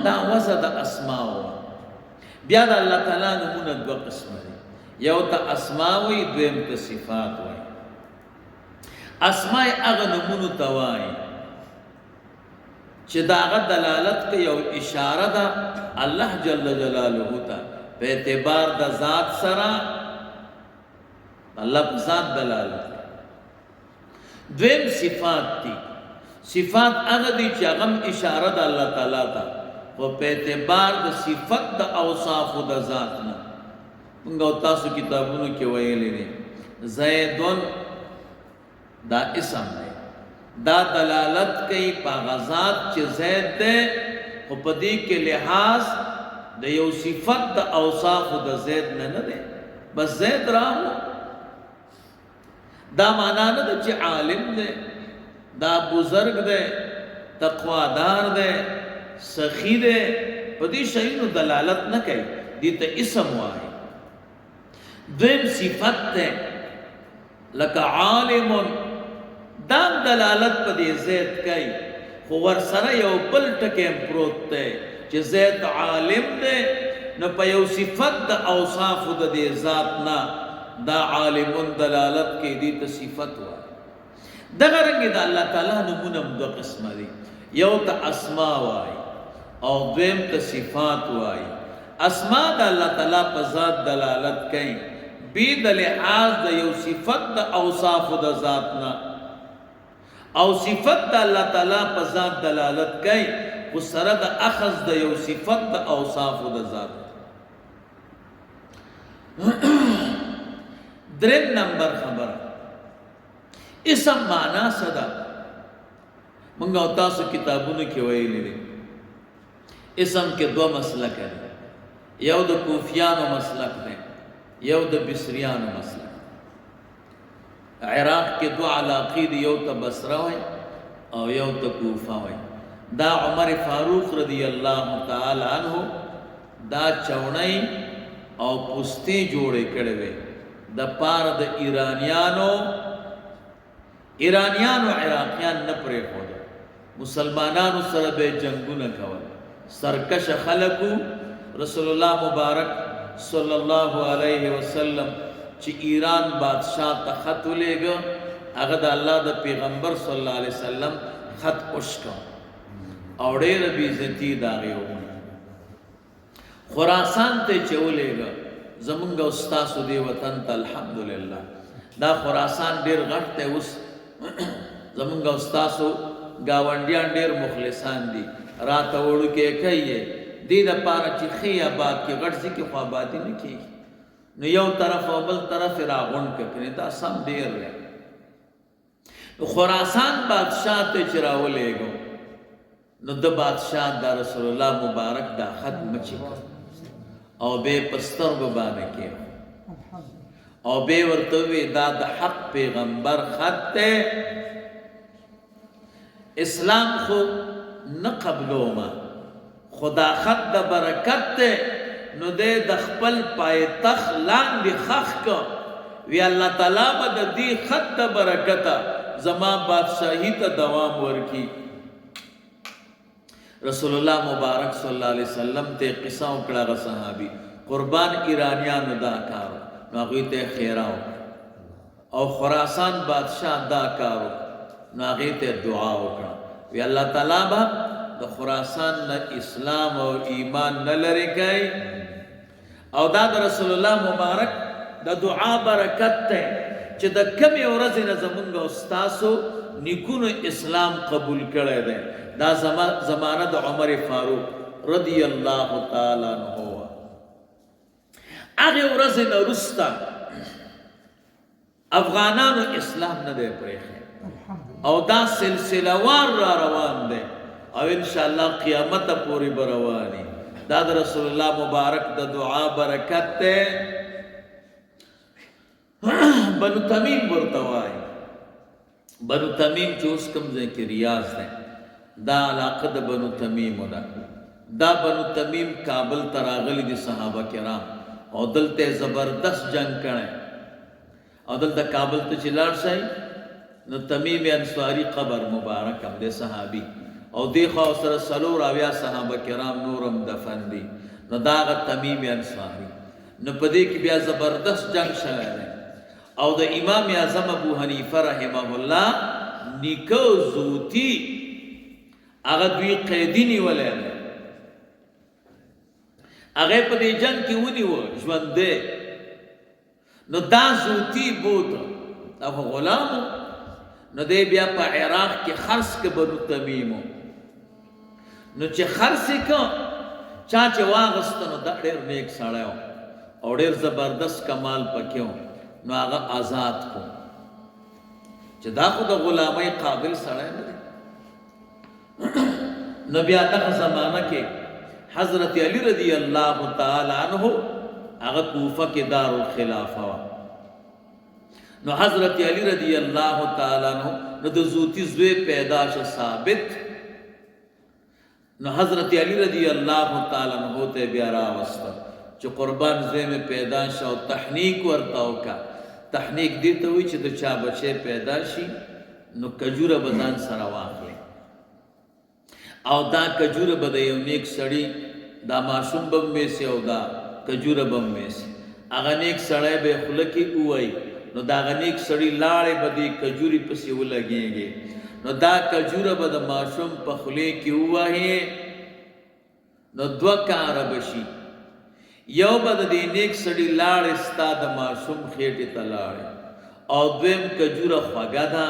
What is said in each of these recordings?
دا وزه د اسماء بیا د الله تعالی نمونه دوه قسمه دي یو ته اسماء وي دویم ته صفات وي اسماء هغه نمونه ته وایي چې دا هغه دلالت کوي او اشاره ده الله جل جلاله ته په اعتبار د ذات سره الله په ذات دلالت دویم صفات دي صفات هغه دي چې هغه اشاره ده الله تعالی ته او په اعتبار د صفت د اوصاف د ذات نه موږ تاسو کتابونو کې ویلي دي زیدون دا اسم دی دا دلالت کوي په غزاد چې زید ده او په دې کې لحاظ د یو صفت د اوصاف د زید نه نه ده بس زید راو دا معنا نه ده چې عالم ده دا بزرگ ده تقوادار ده سخی ده په دې شیونو دلالت نه کوي دې ته اسم وایي دویم صفت ده لکه عالم دام دلالت په دې زید کوي خو ورسره یو بل ټکی پروت دی چې زید عالم دی نو په یو صفت د اوصاف د دې ذات نه دا عالم دلالت کوي دې ته صفت وایي دغه رنګ د الله تعالی نمونه دوه قسمه دي یو ته اسماء وایي او دویم ته صفات وایي اسماء د الله تعالی په ذات دلالت کوي بی د لحاظ د یو صفت د اوصاف د ذات نه او صفت د الله تعالی په ذات دلالت کوي خو سره د اخذ د یو صفت د اوصاف د ذات دریم نمبر خبره اسم معنا صدا موږ تاسو کتابونو کې ویلي دي اسم کې دوه مسلک دي یو د کوفیانو مسلک دی یو د بصریانو مسلک عراق کې دو علاقې دي یو ته بصره وای او یو ته کوفه وای دا عمر فاروق رضی الله تعالی عنہ دا چونای او پستی جوړې کړې وې د پار د ایرانیانو عراقیان نه پرې خور مسلمانانو سره به جنگونه کول سرکش خلقو رسول الله مبارک صلی الله علیه وسلم چې ایران بادشاہ ته خط ولېږه هغه د الله د پیغمبر صلی الله علیه وسلم خط اوشکا او ډېره بې عزتي د هغې وکړه خراسان ته چې ولېږه زمونږ او ستاسو دې وطن ته الحمدلله دا خراسان ډېر غټ دی اوس زمونږ او ستاسو ګاونډیان ډېر مخلصان دي راته وړوکې کوي دې دپاره چې ښې آباد کې غټ ځي کې خو آبادي نه کېږي نو یو طرف او بل طرف راغون کړي دا سم ډیر دی خراسان بادشاہ ته چې راولېږو نو د بادشاہ د رسول الله مبارک دا خط مچي او به پسترګو باندې کې او به ورته وی دا د حق پیغمبر خط ته اسلام خو نه قبلوما خدا خط د برکت ته نو دې د خپل پایتخت لاندې خخ کو وی الله تعالی به د دې خط د برکته زما بادشاہی ته دوام ورکی رسول الله مبارک صلی الله علیه وسلم ته قصه وکړه صحابي قربان ایرانیانو دا کار نو هغه ته خیراو او خراسان بادشاہ دا کار نو هغه ته دعا وکړه وی الله تعالی به د خراسان نه اسلام او ایمان نه لري کوي او دا د رسول الله مبارک د دعا برکت ته چې د کمې ورځې نه زمونږ او ستاسو نیکونو اسلام قبول کړی دی دا زمانه د عمر فاروق رضی الله تعالی عنہ هغې ورځې نه وروسته افغانانو اسلام نه دی پرېښی او دا سلسله وار را روان دی او انشاءاللہ قیامت پوری بروانی دا د رسول الله مبارک د دعا برکت ته بنو تمیم ورته وایي بنو تمیم چې اوس کوم ځای کې ریاض دی دا علاقه د بنو تمیم ده دا بنو تمیم کابل ته راغلي دي صحابه کرام او دلته زبردست جنگ کړی او دلته کابل ته چې لاړ شئ نو تمیم انصاری قبر مبارک هم دی صحابي او دی خوا سره سلور اویا صحابه کرام نورم دفن دي. نو دا هغه تمیم انصاري. نو په دې کې بیا زبردست جنگ شوی دی او د امام اعظم ابو حنیفه رحمه الله نیکه زوتی هغه دوی قیدی نیولی دی. هغه په دې جنگ کې ونیوه ژوندی. نو دا زوتی بوت دا غلامو. نو دی بیا په عراق کې خرڅ که بنو تمیمو. نو چې خرڅ که چا چې واغسته نو دا ډېر نیک سړی و او ډېر زبردست کمال پکې و. نو هغه آزاد کو چې دا خو د غلامۍ قابل سړی نه دی. نو بیا دغه زمانه کې حضرت علی رضی الله تعالی عنہ هغه کوفه کې دارالخلافه وه. نو حضرت علی رضی الله تعالی عنہ نو د زوتی زوی پیدا شه ثابت. نو حضرت علی رضی الله تعالی عنہ ته بیا راوسته چې قربان زوی میں پیدا شه او تحنیک ورته وکړه. تحنیک دې ته وایي چې د چا بچی پیدا شي نو کجوره به ځان سره واخلي او دا کجوره به د یو نیک سړي دا ماشوم به میسي او دا کجوره به میسي. هغه نیک سړی به خوله کې ووایي نو دا هغه نیک سړي لاړې به دې کجورې پسې ولګېږي. نو دا کجوره به د ماشوم په خولې کې ووهي نو دوه کاره به شي. یو به د دې نیک سړي لاړې ستا د ماشوم خېټې ته لاړې او دویم کجوره خوږه ده.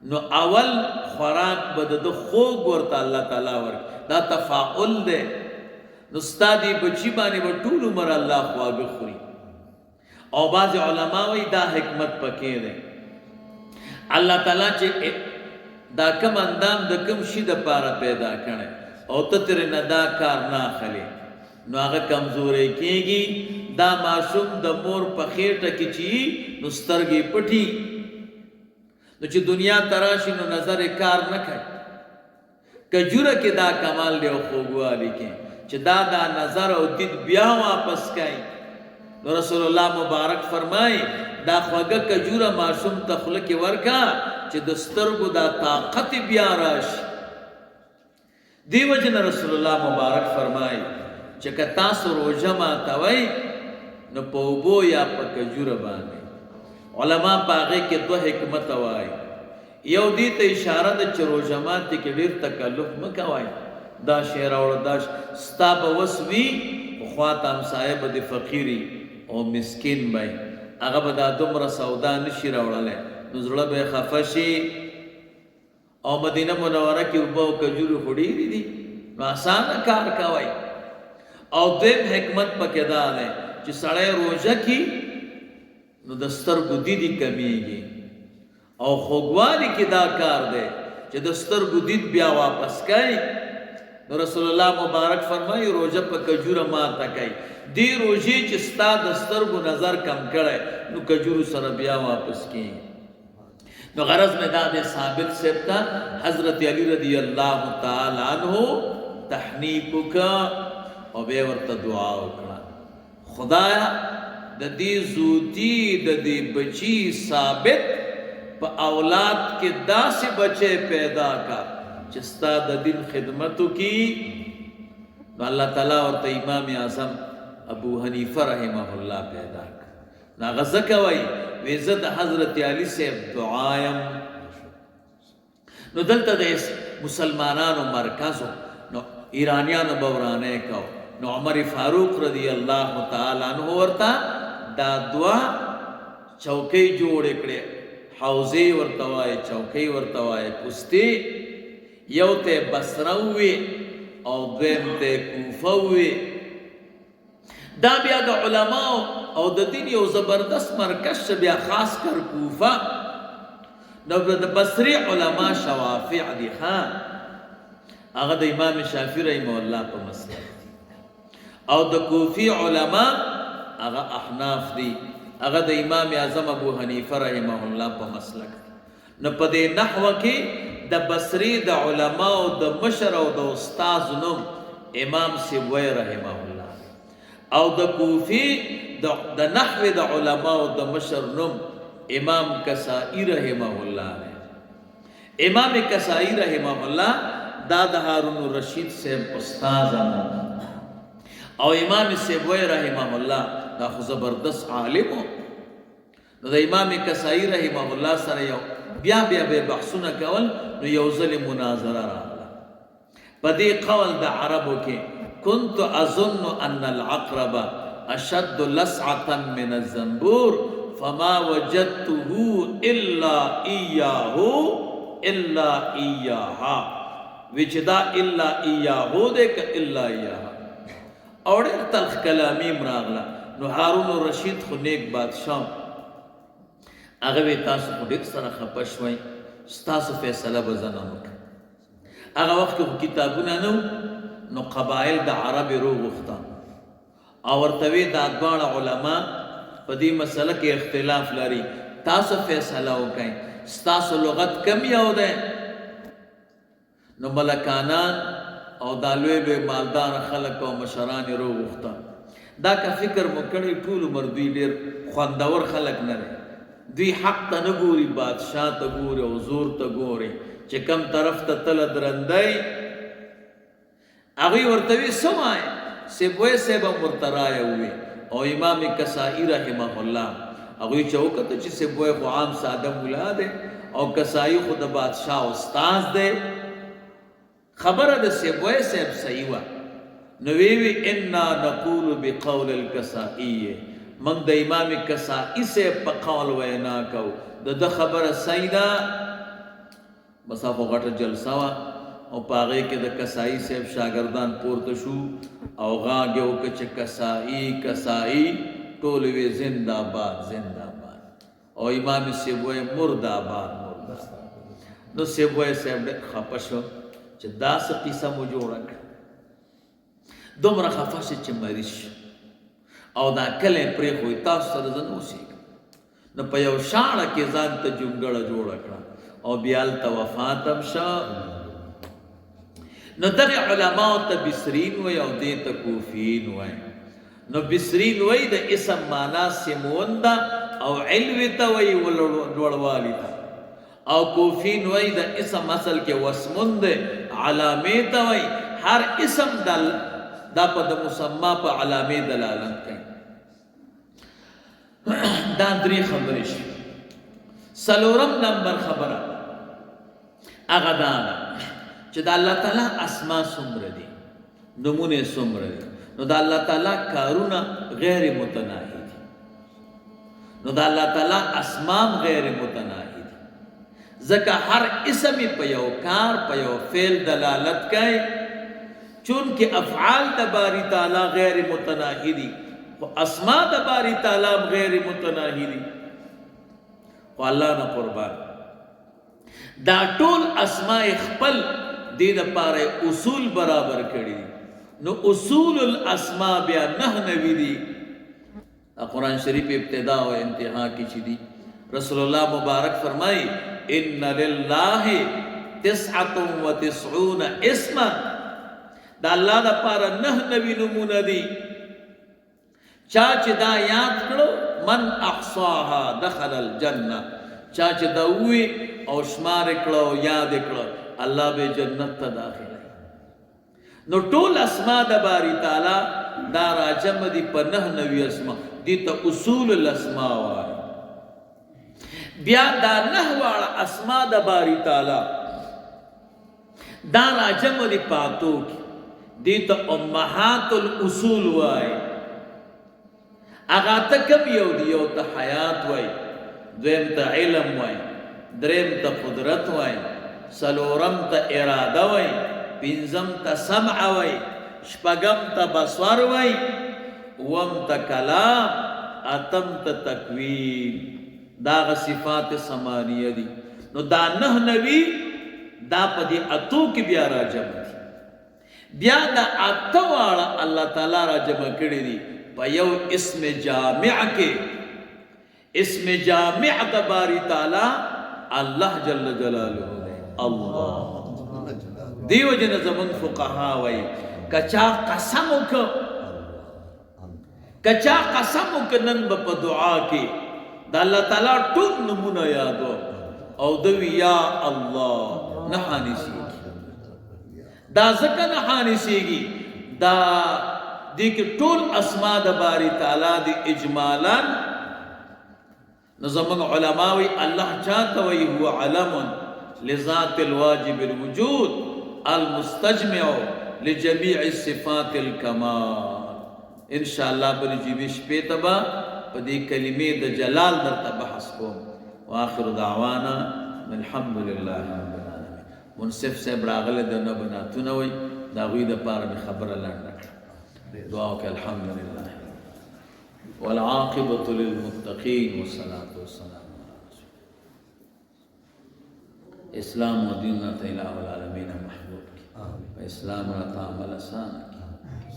نو اول خوراک به د خوږ ورته الله تعالی ورکړي. دا تفاعل دی. نو ستا دې بچي باندې به ټول عمر الله خواږه خوري. او بعض علما وایي دا حکمت پکې دی. الله تعالی چې دا کم اندام د کم شي دپاره پیدا کړی او ته ترې نه دا کار نه اخلې نو هغه کمزوری کېږي. دا ماشوم د مور په خېټه کې چې نو سترګې پټي نو چې دنیا ته راشي نو نظر یې کار نه کوي. کجوره کې دا کمال دی او خوږوالي کې چې دا نظر او دید بیا واپس کوي. نو رسول الله مبارک فرمای دا خوږه کجوره ماشوم ته خوله کې ورکا چې د سترګو دا طاقت بیا راشي. دیو جن رسول الله مبارک فرمای چې که تاسو روژه ماتوئ نو په اوبو یا په کجوره باندې. علما په هغې کې دوه حکمت وایي. یو دې ته اشاره ده چې روژه ماتي کې ډېر تکلف مه کوئ. دا شی راوړه دا ستا به وس وي خو خواته همسایه به د فقیري او مسکین به هغه به دا دومره سودا نشي راوړلی نو زړه به یې خفه شي. او مدینه منوره کې اوبه او کجورې خو ډېرې دي نو اسانه کار کوئ. او دویم حکمت پکې دا دی چې سړی روژه کې نو د سترګو دیدي کمیږي او خوږوالي کې دا کار دی چې د سترګو دید بیا واپس کوي. نو رسول الله مبارک فرمایي روژه په کجوره ماته کوي. دې روژې چې ستا د سترګو نظر کم کړی نو کجورو سره بیا واپس کېږي. نو غرض میں دا دے ثابت صاحب تا حضرت علی رضی اللہ تعالی عنہ تحنیک کا او بے ورطا دعا اکڑا خدایا دا دی زودی دا دی بچی ثابت پا اولاد کے دا سے بچے پیدا کا چستا دا دن خدمتو کی. نو اللہ تعالیٰ ورطا امام اعظم ابو حنیفہ رحمہ اللہ پیدا کا. نا غزکوئی ویزد حضرت علی سے دعایم. نو دلتا دیس مسلمانانو مرکزو نو ایرانیانو بورانے کو نو عمر فاروق رضی اللہ تعالی عنہ ورتا دا دعا چوکی جوڑ اکڑے حوزی ورتوائے چوکی ورتوائے کستی یو تے بسروی او دویم تے کوفوی. دا بیا دا علماء او د دین یو زبردست مرکز بیا خاص کر کوفه. نو د بصری علماء شوافع دي خان هغه د امام شافعی رحمه الله په مسلک او د کوفی علماء هغه احناف دي هغه د امام اعظم ابو حنیفه رحمه الله په مسلک. نو په دې نحوه کې د بصری د علماء او د مشر او د استاد نوم امام سیبوی رحمه الله او د کوفی د نحو د علماء او د مشر نوم امام کسائی رحمه الله. امام کسائی رحمه الله دا د هارون الرشید صاحب استاد او امام سیبوی رحمه الله دا خو زبردست عالم نو د امام کسائی رحمه الله سره یو بیا به بحثونه کول نو یو ځل مناظره راغله په دې قول د عربو کې كنت اظن ان العقرب اشد لسعه من الزنبور فما وجدته الا اياه الا اياها وجدا الا اياه دک الا اياها اور تلخ کلامی مراغلا نو هارون الرشید خو نیک بادشاہ هغه تاسو په ډېر سره خپشوي تاسو فیصله بزنه وکړه هغه وخت کې کتابونه نو قبایل د عرب روغ وخته او ورته دا دواړه علما په دې مسله کې اختلاف لري تاسو فیصله وکړئ تاسو لغت کم یو ده نو ملکانان او دالوی به مالدار خلق او مشران رو وخته دا کا فکر مو کړی ټول مردوی ډیر خوندور خلق نه دوی حق ته نه ګوري بادشاہ ته ګوري او زور ته ګوري چې کم طرف ته تل درندای هغه ورته وی سمای سیبوی سیبا مرترای وی او امام کسائی رحمه الله هغه چوکته چې سیبوی خو عام ساده مولا ده او کسائی خود بادشاہ استاد ده خبره د سیبوی سیب صحیح وا نو وی انا نقول بقول الکسائی من د امام کسائی سے په قول وینا کو د خبره صحیح ده مسافه غټه جلسه وا او پاغه کې د کسائی صاحب شاګردان پورته شو او غاګو کچ کسائی ټول وی زنده باد او امام سیبوی مرد آباد نو سیبوی صاحب خپشو چې داس قصه مو جوړه کړ دومره خفاش چې مریض او دا کله پرې خو تاسو سره زنه اوسېږي نو په یو شاړه کې ځان ته جونګړه جوړه کړه او بیا ته وفات هم شو نو دغه علماء ته بصرین وای او دې ته کوفین وای نو بصرین وای د اسم معنا سیمون دا او علوی ته وای ولړوالی تا او کوفین وای د اسم اصل کې وسمون ده علامه ته وای هر اسم دل دا په د مسما په علامه دلالت کوي دا درې خبرې شي سلورم نمبر خبره هغه دا چې د الله تعالی اسماء څومره دي نمونه څومره دي نو د الله تعالی کارونه غیر متناهی دي نو د الله تعالی اسماء غیر متناهی دي ځکه هر اسم په یو کار په یو فعل دلالت کوي چون کې افعال د باری تعالی غیر متناهی دي او اسماء د باری تعالی غیر متناهی دي او الله نه قربان دا ټول اسماء خپل دې د پاره اصول برابر کړي نو اصول الاسماء بیا نه نوي دي قرآن شریف ابتدا او انتها کې چي دي رسول الله مبارک فرمای ان لله 99 اسما دا الله د پاره نه نوي نمونه دي چا چې دا یاد کړو من احصاها دخل الجنه چا چې دا وی او شمار کړو یاد کړو الله به جنت ته داخله نو ټول اسماء د باری تعالی دا راجم دي په نه نوي اسماء دي ته اصول الاسماء وای بیا دا نه واړه اسماء د باری تعالی دا راجم دي پاتو دي ته امهات الاصول وای اغه ته کم یو دی یو ته حیات وای دویم ته علم وای دریم ته قدرت وای سلورم ته اراده وای پنځم ته سمع وای شپږم ته بصر وای وم ته کلام اتم ته تکوین دا صفات سمانیه دي نو دا نه نوی دا په دې اتو کې بیا راجم دي بیا دا اتو واړه الله تعالی راجم کړی دي په یو اسم جامع کې اسم جامع د باری تعالی الله جل جلاله الله دیو جن زمون فقها وای کچا قسم وک نن په دعا کې د الله تعالی ټول نمونه یادو او دوی یا الله نه حانسیږي دا ځکه نه حانسیږي دا دې کې ټول اسماء د باری تعالی د اجمالا نو زموږ علماوی الله چاته وی هو علم لذات الواجب الوجود المستجمع لجميع صفات الكمال ان شاء الله بنجيبي شپې تبا په دې کلمې د جلال درته بحث کوم واخر دعوانا الحمد لله رب العالمين منصف صاحب راغله د نه بناتونه وي دا غوی د پاره می خبره لاندې دعا وکړه الحمد لله والعاقبة للمتقين والصلاة والسلام على رسول الله اسلام و دین رتا الہ العالمین محبوب کی اسلام رتا عمل آسان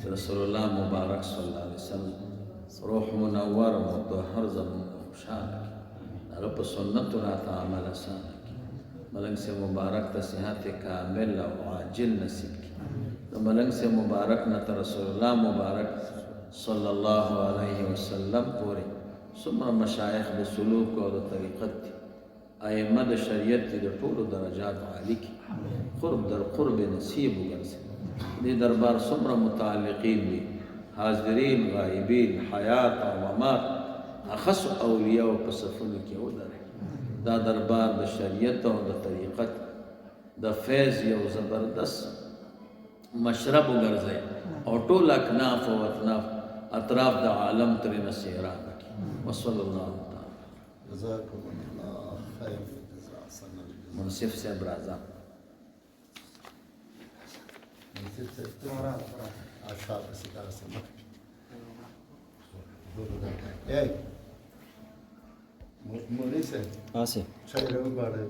کی رسول اللہ مبارک صلی اللہ علیہ وسلم روح منور مطهر زمون خوشحال کی رب سنت رتا عمل آسان کی ملنگ سے مبارک تا صحت کامل و عاجل نصیب کی ملنگ سے مبارک نتا رسول اللہ مبارک صلی اللہ علیہ وسلم پورے سمر مشایخ بسلوک و طریقت دی ائمه د شریعت د ټولو درجات عالی کی قرب در قرب نصیب وګرځي دې دربار څومره متعلقین دي حاضرین غایبین حیات او ممات اخص اولیاء په صفونو کې ودرې دا دربار د شریعت او د طریقت د فیض یو زبردست مشرب وګرځي او ټول اکناف او اطراف اطراف د عالم ترې نصیران وصلی الله تعالی جزاکم الله خیر جزاء صلی الله منصف صاحب راځه منصف صاحب اشعار ستاره سمه اے مولوی صاحب हाँ से شاعر وګړه